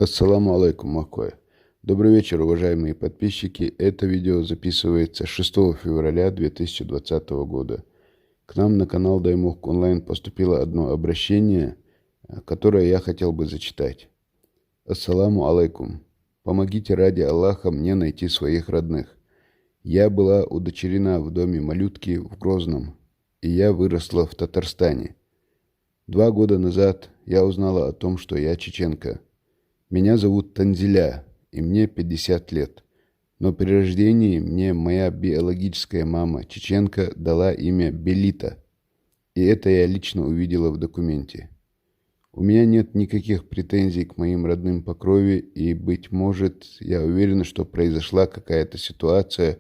Ассаламу алейкум, Макоя. Добрый вечер, уважаемые подписчики. Это видео записывается 6 февраля 2020 года. К нам на канал Даймох Онлайн поступило одно обращение, которое я хотел бы зачитать. Ассаламу алейкум. Помогите ради Аллаха мне найти своих родных. Я была удочерена в доме малютки в Грозном, и я выросла в Татарстане. 2 года назад я узнала о том, что я чеченка. Меня зовут Танзиля, и мне 50 лет. Но при рождении мне моя биологическая мама, чеченка, дала имя Белита. И это я лично увидела в документе. У меня нет никаких претензий к моим родным по крови, и, быть может, я уверена, что произошла какая-то ситуация,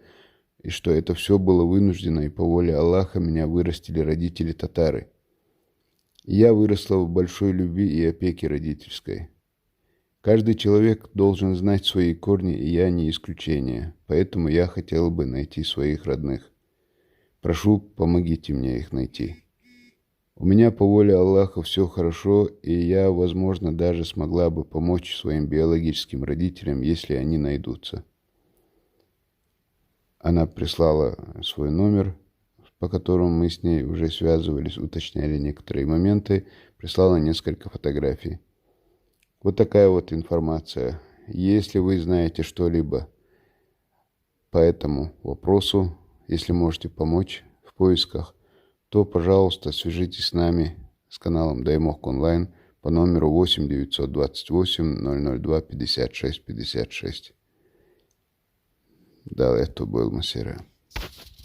и что это все было вынуждено, и по воле Аллаха меня вырастили родители татары. И я выросла в большой любви и опеке родительской. Каждый человек должен знать свои корни, и я не исключение. Поэтому я хотел бы найти своих родных. Прошу, помогите мне их найти. У меня по воле Аллаха все хорошо, и я, возможно, даже смогла бы помочь своим биологическим родителям, если они найдутся. Она прислала свой номер, по которому мы с ней уже связывались, уточняли некоторые моменты, прислала несколько фотографий. Вот такая вот информация. Если вы знаете что-либо по этому вопросу, если можете помочь в поисках, то, пожалуйста, свяжитесь с нами, с каналом Даймох Онлайн по номеру 8 928 002 56 56. Да, это был Масера.